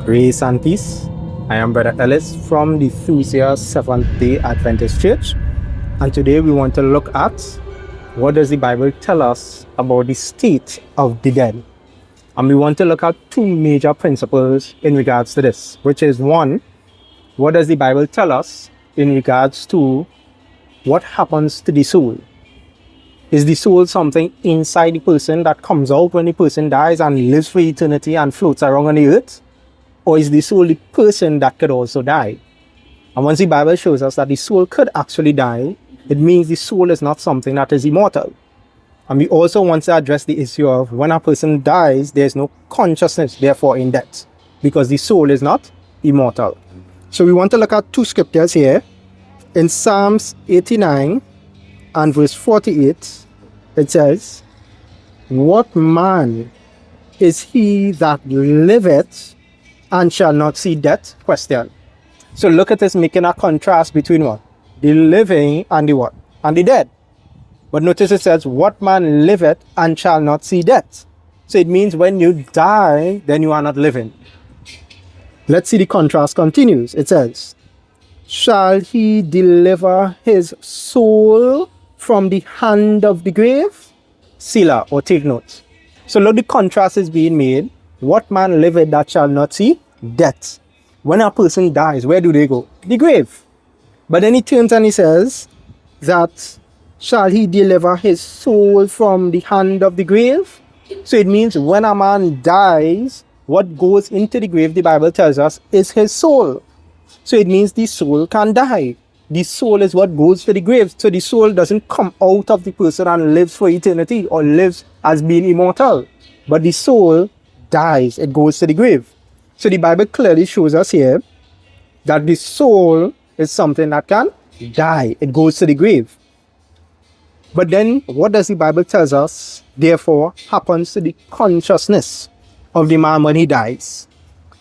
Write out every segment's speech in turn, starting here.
Grace and peace. I am Brother Ellis from the Thusia Seventh-day Adventist Church, and today we want to look at what does the Bible tell us about the state of the dead. And we want to look at two major principles in regards to this, which is one, what does the Bible tell us in regards to what happens to the soul? Is the soul something inside the person that comes out when the person dies and lives for eternity and floats around on the earth? Or is the soul the person that could also die? And once the Bible shows us that the soul could actually die, it means the soul is not something that is immortal. And we also want to address the issue of when a person dies, there's no consciousness, therefore, in death, because the soul is not immortal. So we want to look at two scriptures here. In Psalms 89 and verse 48, it says, "What man is he that liveth and shall not see death?" Question. So look at this, making a contrast between what? The living and the what? And the dead. But notice it says, "What man liveth and shall not see death?" So it means when you die, then you are not living. Let's see the contrast continues. It says, "Shall he deliver his soul from the hand of the grave?" Selah, or take note. So look, the contrast is being made. What man liveth that shall not see death? When a person dies, where do they go? The grave. But then he turns and he says that shall he deliver his soul from the hand of the grave? So it means when a man dies, what goes into the grave, the Bible tells us, is his soul. So it means the soul can die. The soul is what goes to the grave. So the soul doesn't come out of the person and lives for eternity or lives as being immortal. But the soul dies, it goes to the grave. So the Bible clearly shows us here that the soul is something that can die, it goes to the grave. But then what does the Bible tell us therefore happens to the consciousness of the man when he dies?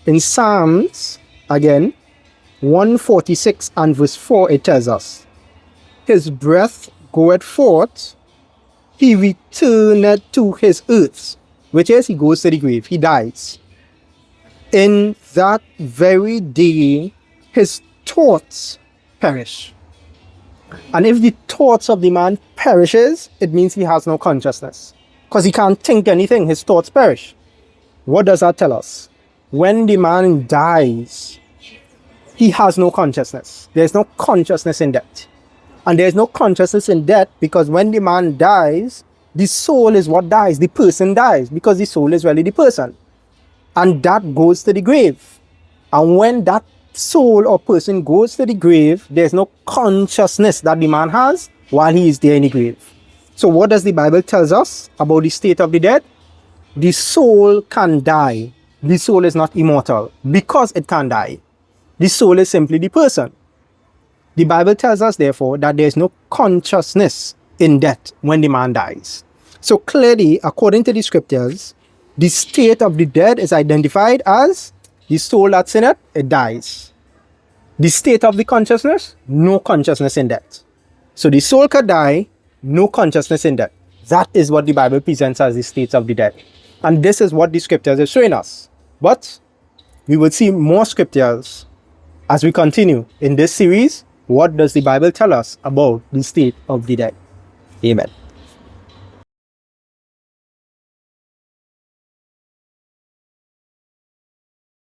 In Psalms, again, 146 and verse 4, it tells us, "His breath goeth forth, he returneth to his earth," which is, he goes to the grave, he dies. "In that very day, his thoughts perish." And if the thoughts of the man perishes, it means he has no consciousness. Because he can't think anything, his thoughts perish. What does that tell us? When the man dies, he has no consciousness. There's no consciousness in death. And there's no consciousness in death because when the man dies, the soul is what dies. The person dies because the soul is really the person. And that goes to the grave. And when that soul or person goes to the grave, there's no consciousness that the man has while he is there in the grave. So what does the Bible tell us about the state of the dead? The soul can die. The soul is not immortal because it can die. The soul is simply the person. The Bible tells us, therefore, that there is no consciousness in death when the man dies. So clearly, according to the scriptures, the state of the dead is identified as the soul that's in it, it dies. The state of the consciousness, no consciousness in death. So the soul could die, no consciousness in death. That is what the Bible presents as the state of the dead. And this is what the scriptures are showing us. But we will see more scriptures as we continue in this series. What does the Bible tell us about the state of the dead? Amen.